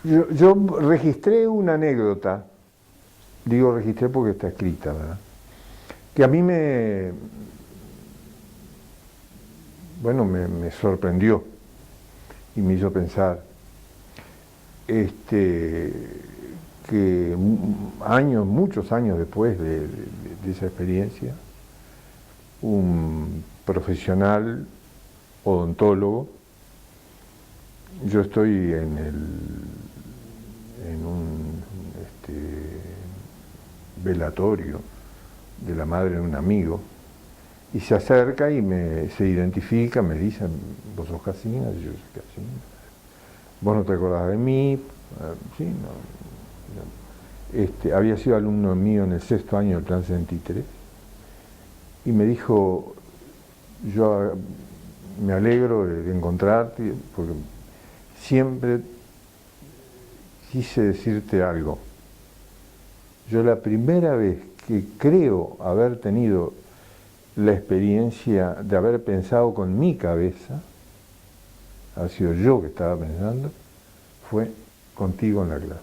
Yo registré una anécdota, digo registré porque está escrita, ¿verdad? Que a mí me sorprendió y me hizo pensar que muchos años después de esa experiencia, un profesional odontólogo, yo estoy en un velatorio de la madre de un amigo, y se acerca y se identifica, me dice, ¿vos sos Casina? Y yo soy Casina. ¿Vos no te acordás de mí? Sí, no. Había sido alumno mío en el 6º año del Plan 63, y me dijo, yo me alegro de encontrarte, porque siempre quise decirte algo. Yo la primera vez que creo haber tenido la experiencia de haber pensado con mi cabeza, ha sido yo que estaba pensando, fue contigo en la clase.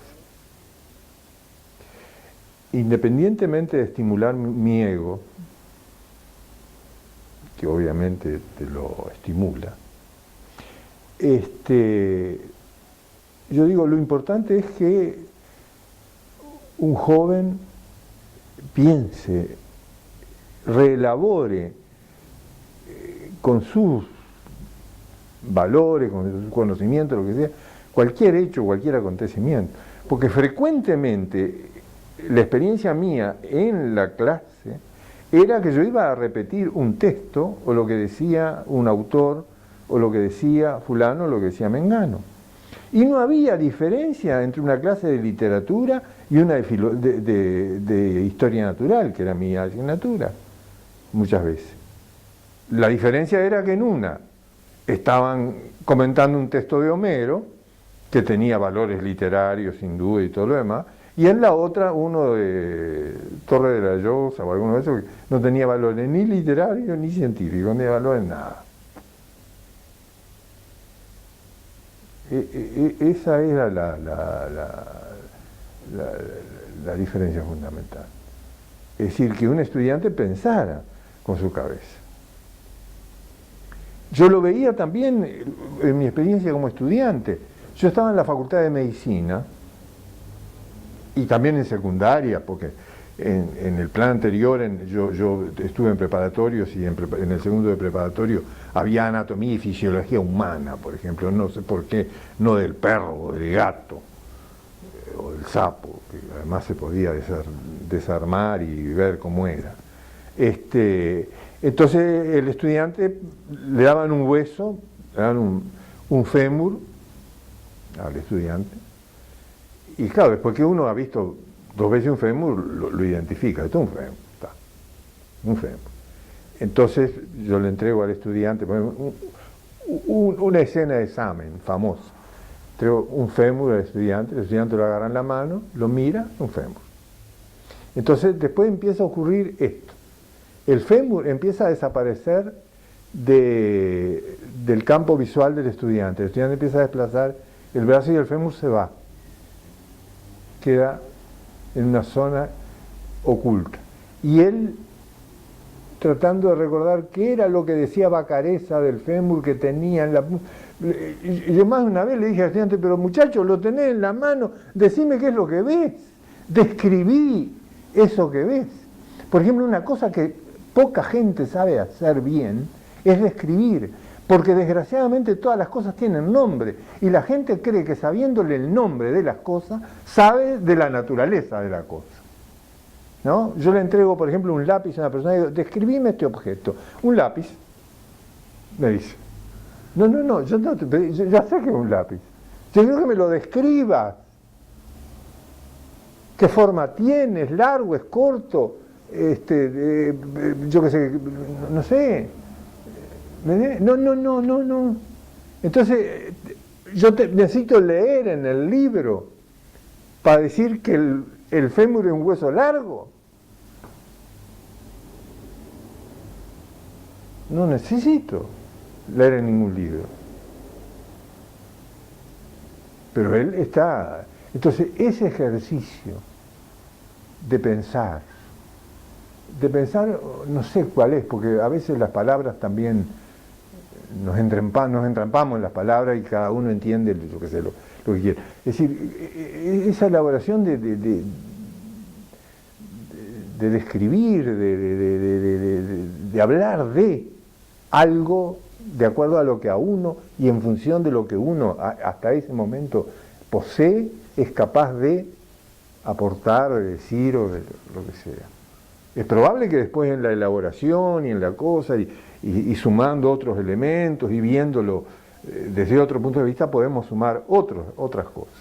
Independientemente de estimular mi ego, que obviamente te lo estimula, yo digo, lo importante es que un joven piense, reelabore con sus valores, con sus conocimientos, lo que sea, cualquier hecho, cualquier acontecimiento. Porque frecuentemente la experiencia mía en la clase era que yo iba a repetir un texto, o lo que decía un autor, o lo que decía fulano, o lo que decía mengano. Y no había diferencia entre una clase de literatura y una de historia natural, que era mi asignatura, muchas veces. La diferencia era que en una estaban comentando un texto de Homero, que tenía valores literarios sin duda y todo lo demás, y en la otra uno de Torre de la Llosa o alguno de esos que no tenía valores ni literarios ni científicos, no tenía valores nada. Esa era la diferencia fundamental. Es decir, que un estudiante pensara con su cabeza. Yo lo veía también en mi experiencia como estudiante. Yo estaba en la Facultad de Medicina y también en secundaria, porque en el plan anterior yo estuve en preparatorios y en el segundo de preparatorio había anatomía y fisiología humana, por ejemplo, no sé por qué, no del perro o del gato o del sapo, que además se podía desarmar y ver cómo era. Entonces el estudiante le daban un hueso, le daban un fémur al estudiante, y claro, después que uno ha visto 2 veces un fémur, lo identifica, esto es un fémur, está, un fémur. Entonces yo le entrego al estudiante, por ejemplo, una escena de examen famosa, entrego un fémur al estudiante, el estudiante lo agarra en la mano, lo mira, un fémur. Entonces después empieza a ocurrir esto. El fémur empieza a desaparecer del campo visual del estudiante. El estudiante empieza a desplazar el brazo y el fémur se va. Queda en una zona oculta. Y él, tratando de recordar qué era lo que decía Bacareza del fémur que tenía en la... Yo más de una vez le dije al estudiante, pero muchacho, lo tenés en la mano, decime qué es lo que ves. Describí eso que ves. Por ejemplo, una cosa que poca gente sabe hacer bien es describir, porque desgraciadamente todas las cosas tienen nombre y la gente cree que sabiéndole el nombre de las cosas sabe de la naturaleza de la cosa, ¿no? Yo le entrego, por ejemplo, un lápiz a una persona y digo, describime este objeto. Un lápiz, me dice, no, yo ya sé que es un lápiz, yo quiero que me lo describas. ¿Qué forma tiene? ¿Es largo? ¿Es corto? Yo qué sé, no sé. No. Entonces, necesito leer en el libro para decir que el fémur es un hueso largo. No necesito leer en ningún libro. Pero él está... Entonces, ese ejercicio de pensar, no sé cuál es, porque a veces las palabras también nos entrampamos en las palabras y cada uno entiende lo que quiere. Es decir, esa elaboración de describir, de hablar de algo de acuerdo a lo que a uno y en función de lo que uno hasta ese momento posee, es capaz de aportar, de decir o de lo que sea. Es probable que después en la elaboración y en la cosa y sumando otros elementos y viéndolo desde otro punto de vista podemos sumar otras cosas.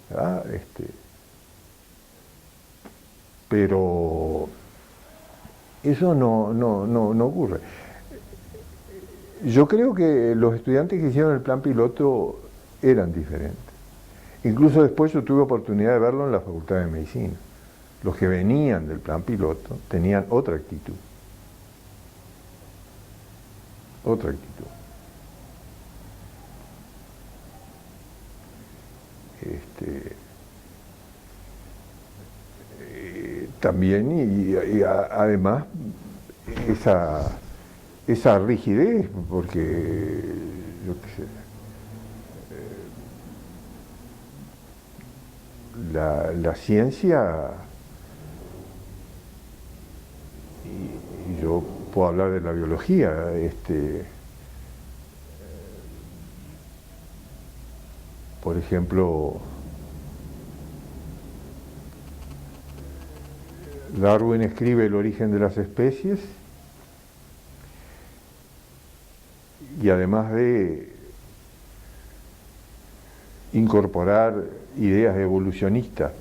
¿Verdad? Pero eso no ocurre. Yo creo que los estudiantes que hicieron el plan piloto eran diferentes. Incluso después yo tuve oportunidad de verlo en la Facultad de Medicina. Los que venían del plan piloto tenían otra actitud. Otra actitud. También y además esa rigidez, porque yo qué sé, la ciencia, y yo puedo hablar de la biología, por ejemplo, Darwin escribe El origen de las especies y además de incorporar ideas evolucionistas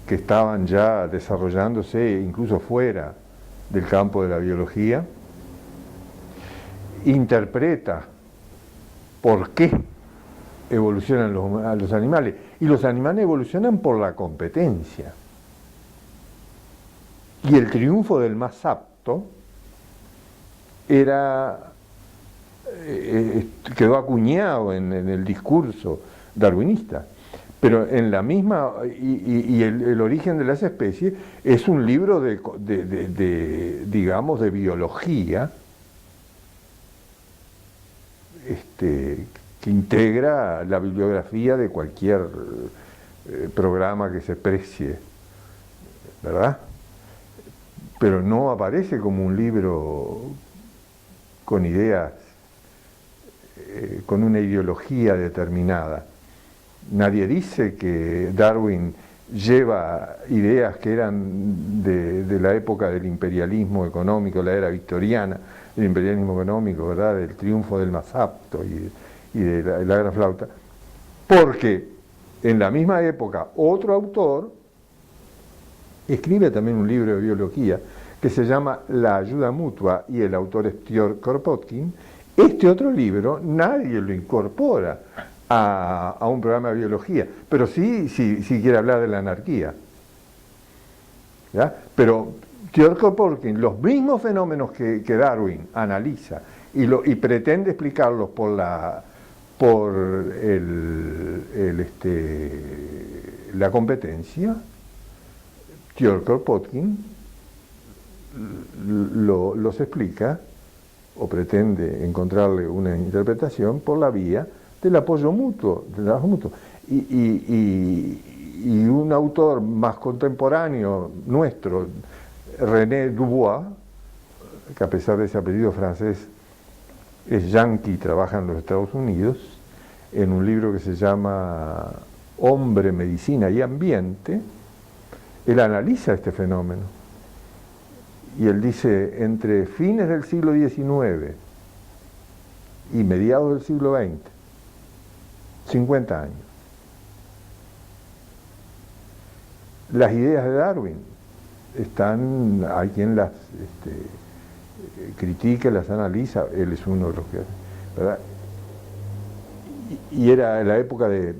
que estaban ya desarrollándose incluso fuera del campo de la biología, interpreta por qué evolucionan los animales. Y los animales evolucionan por la competencia. Y el triunfo del más apto quedó acuñado en el discurso darwinista. Pero en la misma, y el origen de las especies es un libro digamos, de biología, que integra la bibliografía de cualquier programa que se precie, ¿verdad? Pero no aparece como un libro con ideas, con una ideología determinada. Nadie dice que Darwin lleva ideas que eran de la época del imperialismo económico, la era victoriana, del imperialismo económico, ¿verdad? Del triunfo del más apto y de la gran flauta, porque en la misma época otro autor escribe también un libro de biología que se llama La ayuda mutua y el autor es Tyodor Kropotkin. Este otro libro nadie lo incorpora a un programa de biología, pero sí quiere hablar de la anarquía. ¿Ya? Pero Tyodor Kropotkin, los mismos fenómenos que Darwin analiza y pretende explicarlos por la competencia, Tyodor Kropotkin los explica o pretende encontrarle una interpretación por la vía del apoyo mutuo, del trabajo mutuo. Y un autor más contemporáneo nuestro, René Dubois, que a pesar de ese apellido francés es yanqui y trabaja en los Estados Unidos, en un libro que se llama Hombre, Medicina y Ambiente, él analiza este fenómeno. Y él dice, entre fines del siglo XIX y mediados del siglo XX, 50 años, las ideas de Darwin están, hay quien las critica, las analiza, él es uno de los que, ¿verdad? Y era en la época de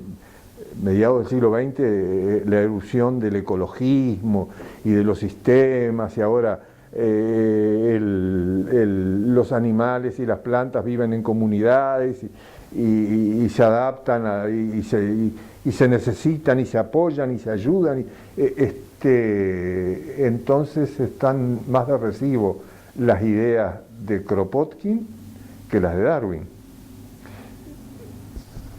mediados del siglo XX la erupción del ecologismo y de los sistemas, y ahora los animales y las plantas viven en comunidades y se adaptan y se necesitan y se apoyan y se ayudan. Entonces están más de recibo las ideas de Kropotkin que las de Darwin.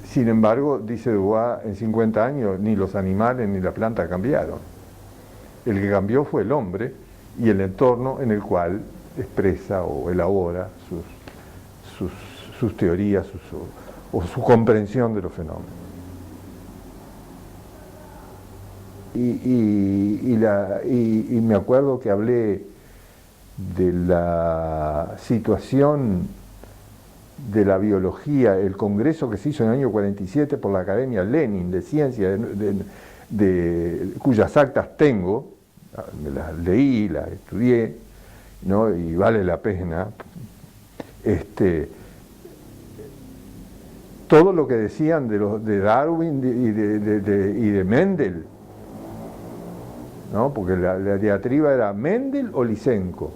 Sin embargo, dice Dubois, en 50 años ni los animales ni la planta cambiaron. El que cambió fue el hombre y el entorno en el cual expresa o elabora sus teorías o su comprensión de los fenómenos. Y me acuerdo que hablé de la situación de la biología, el congreso que se hizo en el año 47 por la Academia Lenin de Ciencia, cuyas actas tengo, me las leí, las estudié, ¿no? Y vale la pena. Todo lo que decían de Darwin y de Mendel, ¿no? Porque la diatriba era Mendel o Lysenko,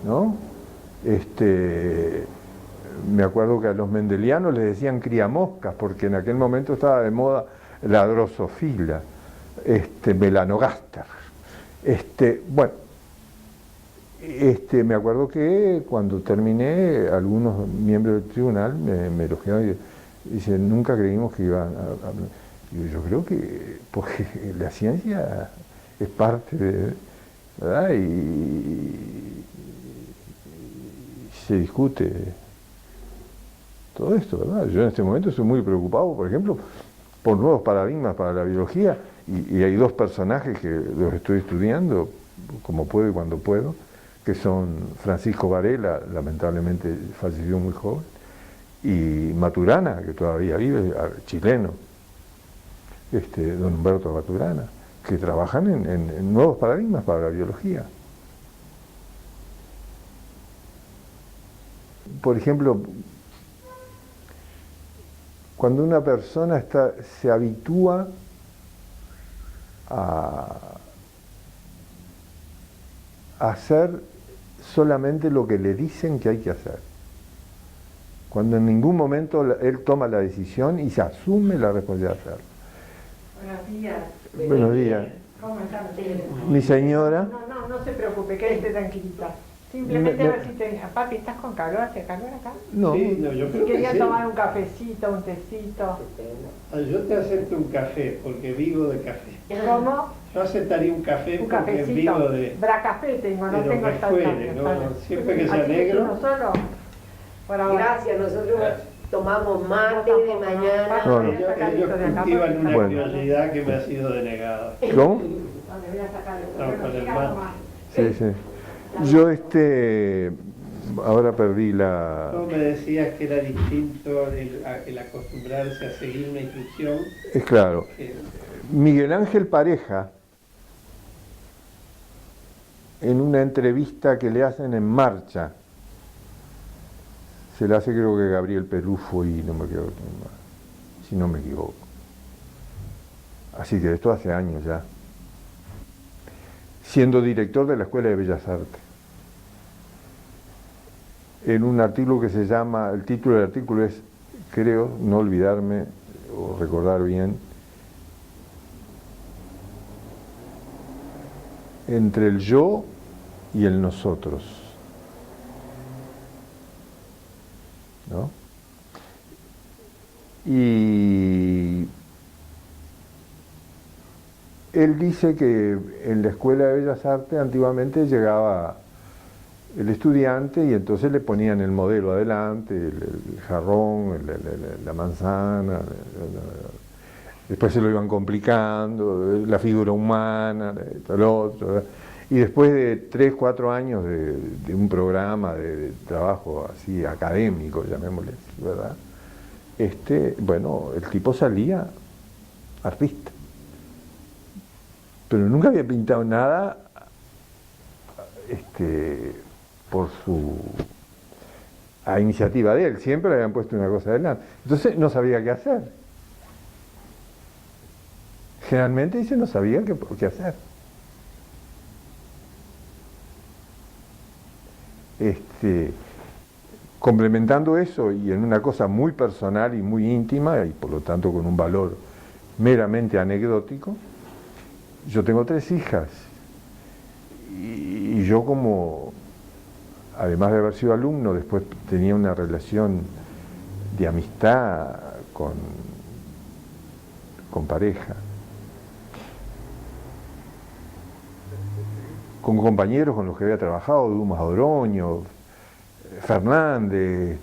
¿no? Me acuerdo que a los mendelianos les decían criamoscas, porque en aquel momento estaba de moda la drosofila, Melanogaster. Bueno, me acuerdo que cuando terminé, algunos miembros del tribunal me elogiaron y dicen, nunca creímos que iban a... Yo creo que, porque la ciencia es parte de... ¿verdad? Y se discute todo esto, ¿verdad? Yo en este momento estoy muy preocupado, por ejemplo, por nuevos paradigmas para la biología, y hay dos personajes que los estoy estudiando, como puedo y cuando puedo, que son Francisco Varela, lamentablemente falleció muy joven, y Maturana, que todavía vive, chileno, don Humberto Maturana, que trabajan en nuevos paradigmas para la biología. Por ejemplo, cuando una persona se habitúa a hacer solamente lo que le dicen que hay que hacer, cuando en ningún momento él toma la decisión y se asume la responsabilidad de hacerlo. Buenos días. Buenos días. ¿Cómo están? Mi señora. No se preocupe, quédese tranquilita. Simplemente a ver si te... Papi, ¿estás con calor? ¿Hace calor acá? No. Sí, no, yo creo Quería que sí. tomar un cafecito, un tecito. Yo te acepto un café, porque vivo de café. ¿Cómo? Yo aceptaría un café Un porque cafecito. vivo de... Bracafé tengo, no de lo tengo que esta fuere, ¿no? Siempre que sea negro. ¿Uno solo? Por ahora. Gracias, nosotros tomamos mate de mañana. No, no. Ellos cultivan una Bueno. prioridad que me ha sido denegada. ¿Cómo? Vale, voy a sacar el No, con el sigamos mate. más. Sí, sí. Yo ahora perdí la... Tú me decías que era distinto el acostumbrarse a seguir una instrucción. Es claro. Miguel Ángel Pareja, en una entrevista que le hacen en Marcha, se la hace creo que Gabriel Perufo y no me acuerdo quién más, si no me equivoco. Así que esto hace años ya. Siendo director de la Escuela de Bellas Artes. En un artículo que se llama, el título del artículo es, creo, no olvidarme o recordar bien, entre el yo y el nosotros, ¿no? Y él dice que en la Escuela de Bellas Artes antiguamente llegaba el estudiante y entonces le ponían el modelo adelante, el jarrón, la manzana, después se lo iban complicando, la figura humana, lo otro, ¿verdad? Y después de 3, 4 años de un programa de trabajo así académico, llamémosle, ¿verdad? Bueno, el tipo salía artista, pero nunca había pintado nada a iniciativa de él, siempre le habían puesto una cosa adelante. Entonces no sabía qué hacer. Generalmente dice no sabía qué hacer. Complementando eso y en una cosa muy personal y muy íntima, y por lo tanto con un valor meramente anecdótico, yo tengo 3 hijas. Y yo como, además de haber sido alumno, después tenía una relación de amistad con pareja, con compañeros con los que había trabajado, Dumas Oroño, Fernández,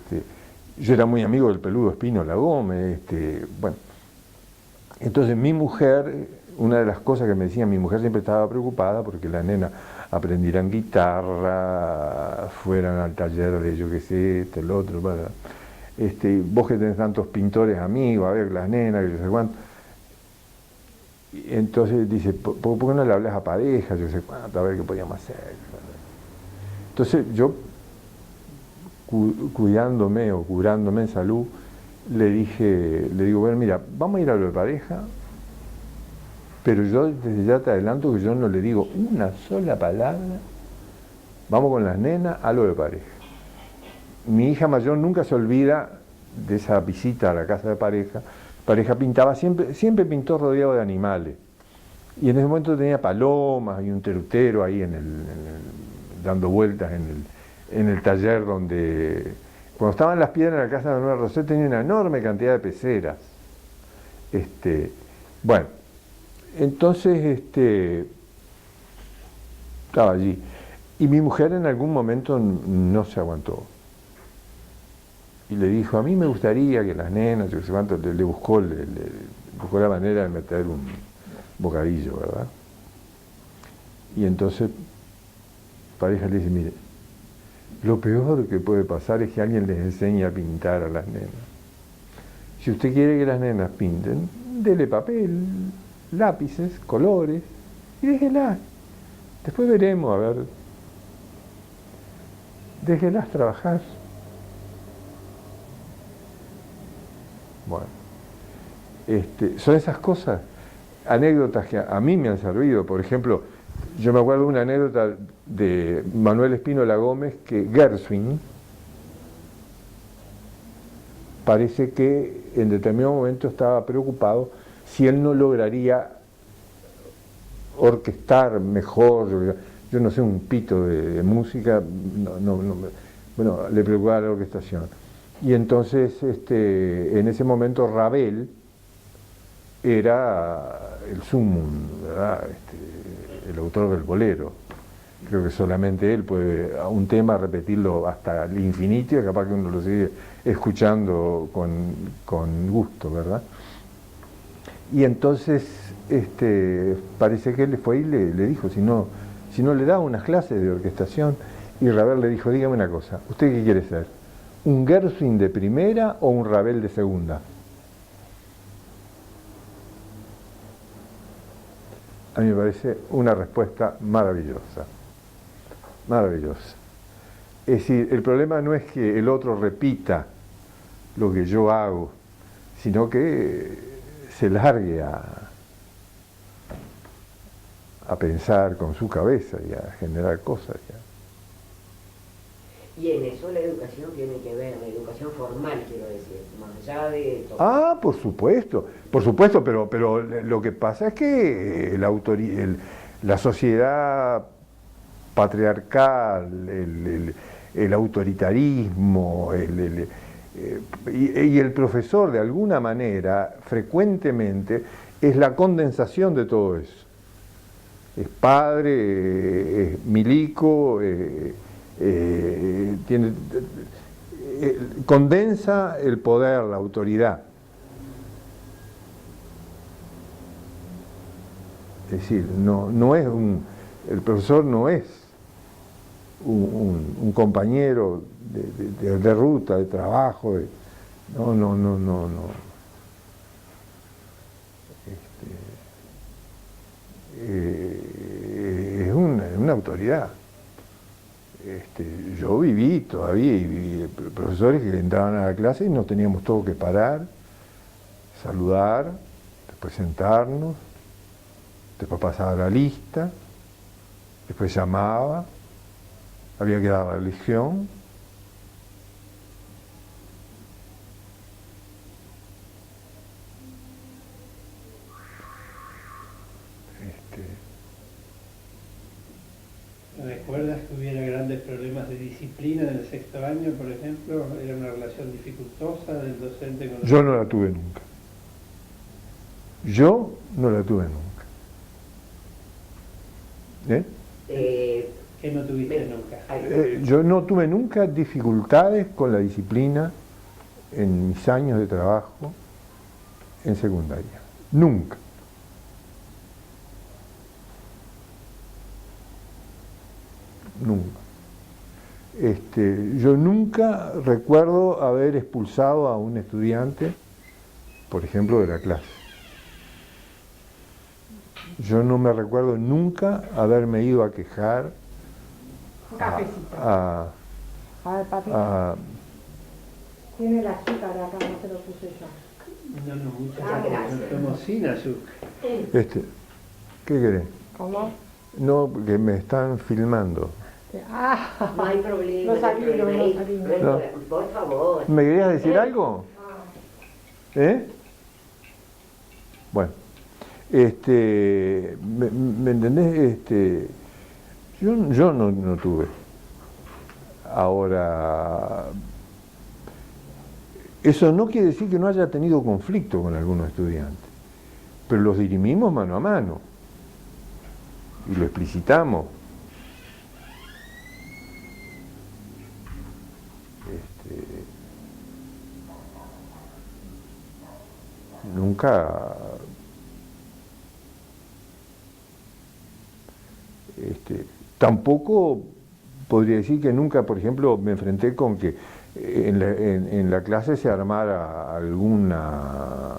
yo era muy amigo del peludo Espínola Gómez, bueno. Entonces mi mujer, una de las cosas que me decía, mi mujer siempre estaba preocupada porque las nenas aprendieran guitarra, fueran al taller de yo qué sé, el otro, ¿verdad? Vos que tenés tantos pintores amigos, a ver, las nenas, que yo sé cuánto. Y entonces dice, ¿por qué no le hablas a pareja? Yo sé cuánto, a ver qué podíamos hacer. Entonces yo, cuidándome o curándome en salud, le digo, bueno, mira, vamos a ir a lo de pareja, pero yo desde ya te adelanto que yo no le digo una sola palabra, vamos con las nenas a lo de pareja. Mi hija mayor nunca se olvida de esa visita a la casa de pareja. Pareja pintaba, siempre pintó rodeado de animales. Y en ese momento tenía palomas y un terutero ahí dando vueltas en el taller donde... Cuando estaban las piedras en la casa de Manuel Rosé tenía una enorme cantidad de peceras. Bueno, entonces estaba allí. Y mi mujer en algún momento no se aguantó. Y le dijo, a mí me gustaría que las nenas, yo sé cuánto, le buscó la manera de meter un bocadillo, ¿verdad? Y entonces pareja le dice, mire, lo peor que puede pasar es que alguien les enseñe a pintar a las nenas. Si usted quiere que las nenas pinten, dele papel, lápices, colores, y déjelas. Después veremos, a ver, déjelas trabajar. Bueno, son esas cosas, anécdotas que a mí me han servido. Por ejemplo, yo me acuerdo de una anécdota de Manuel Espínola Gómez, que Gershwin parece que en determinado momento estaba preocupado si él no lograría orquestar mejor, yo no sé un pito de música, bueno, le preocupaba la orquestación. Y entonces, en ese momento Ravel era el sumum, ¿verdad? El autor del bolero. Creo que solamente él puede a un tema repetirlo hasta el infinito y capaz que uno lo sigue escuchando con gusto, ¿verdad? Y entonces parece que él fue y le dijo, si no le daba unas clases de orquestación, y Ravel le dijo, dígame una cosa, ¿usted qué quiere ser? ¿Un Gershwin de primera o un Ravel de segunda? A mí me parece una respuesta maravillosa, maravillosa. Es decir, el problema no es que el otro repita lo que yo hago, sino que se largue a pensar con su cabeza y a generar cosas. ¿Ya? Y en eso la educación tiene que ver, la educación formal, quiero decir, más allá de todo. Ah, por supuesto, pero lo que pasa es que la sociedad patriarcal, el autoritarismo, y el profesor de alguna manera, frecuentemente, es la condensación de todo eso. Es padre, es milico, condensa el poder, la autoridad. Es decir, el profesor no es un compañero de ruta, de trabajo, no. Es una autoridad. Yo viví todavía, y viví profesores que entraban a la clase y nos teníamos todo que parar, saludar, después sentarnos, después pasaba la lista, después llamaba, había que dar la lección. ¿Recuerdas que hubiera grandes problemas de disciplina en el sexto año, por ejemplo? ¿Era una relación dificultosa del docente con los... Yo no la tuve nunca. Yo no la tuve nunca. ¿Qué no tuviste nunca? Yo no tuve nunca dificultades con la disciplina en mis años de trabajo en secundaria. Nunca. Nunca. Yo nunca recuerdo haber expulsado a un estudiante, por ejemplo, de la clase. Yo no me recuerdo nunca haberme ido a quejar Un cafecito. a A ver, papi. Tiene el azúcar acá, no se lo puse yo. No, muchas gracias. gracias. Como sin azúcar. ¿Qué querés? ¿Cómo? No, que me están filmando. Ah, No hay problema. Los salinos, los salinos. No. Por favor. ¿Me querías decir algo? Bueno, ¿me entendés? Yo no tuve. Ahora, eso no quiere decir que no haya tenido conflicto con algunos estudiantes, pero los dirimimos mano a mano y lo explicitamos. Nunca tampoco podría decir que nunca, por ejemplo, me enfrenté con que en la clase se armara alguna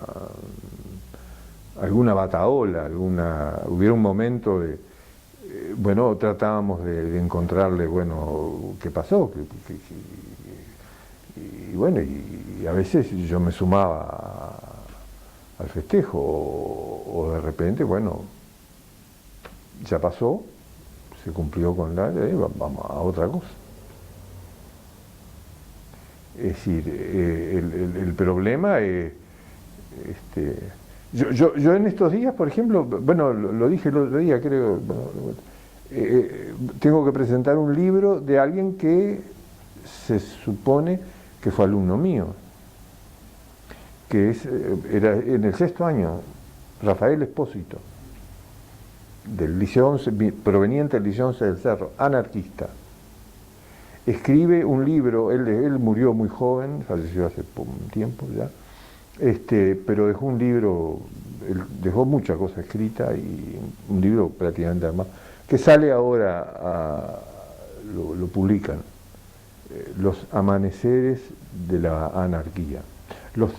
batahola, hubiera un momento de, bueno, tratábamos de encontrarle, bueno, qué pasó, y bueno, y a veces yo me sumaba al festejo, o de repente, bueno, ya pasó, se cumplió con vamos a otra cosa. Es decir, el problema es, yo en estos días, por ejemplo, bueno, lo dije el otro día, creo, tengo que presentar un libro de alguien que se supone que fue alumno mío, que era en el sexto año, Rafael Espósito, del Liceo 11, proveniente del Liceo 11 del Cerro, anarquista. Escribe un libro, él murió muy joven, falleció hace un tiempo ya, pero dejó un libro, dejó mucha cosa escrita y un libro prácticamente armado, que sale ahora, lo publican, Los amaneceres de la anarquía, los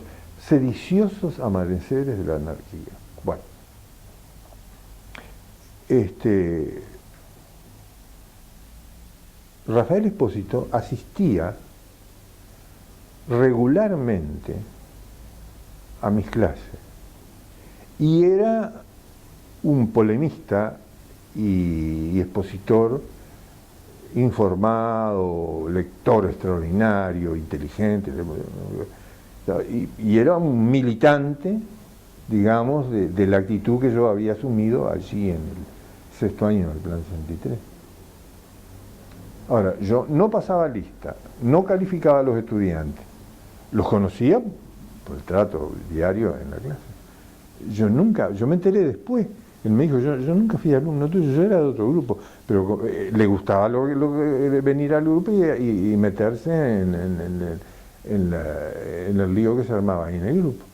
sediciosos amaneceres de la anarquía. Bueno, Rafael Espósito asistía regularmente a mis clases y era un polemista y expositor informado, lector extraordinario, inteligente, y era un militante, digamos, de la actitud que yo había asumido allí en el sexto año del Plan 63. Ahora, yo no pasaba lista, no calificaba a los estudiantes, los conocía por el trato diario en la clase. Yo me enteré después, él me dijo, yo nunca fui alumno tuyo, yo era de otro grupo, pero le gustaba venir al grupo y meterse en el lío que se armaba ahí en el grupo.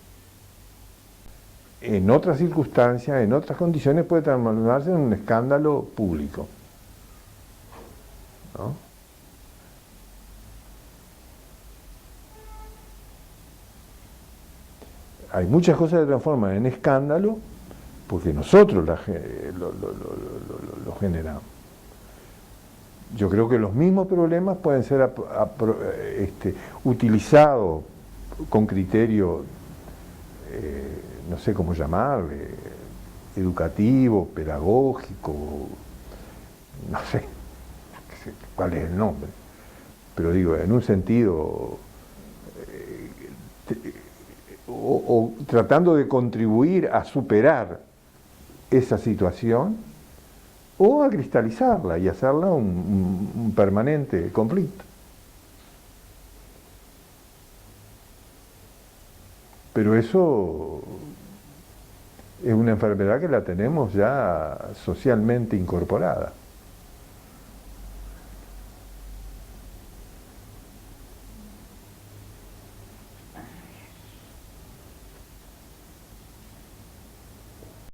En otras circunstancias, en otras condiciones puede transformarse en un escándalo público, ¿no? Hay muchas cosas que se transforman en escándalo porque nosotros lo generamos. Yo creo que los mismos problemas pueden ser utilizados con criterio, no sé cómo llamarle, educativo, pedagógico, no sé, sé cuál es el nombre, pero digo, en un sentido, o tratando de contribuir a superar esa situación, o a cristalizarla y hacerla un permanente conflicto. Pero eso es una enfermedad que la tenemos ya socialmente incorporada.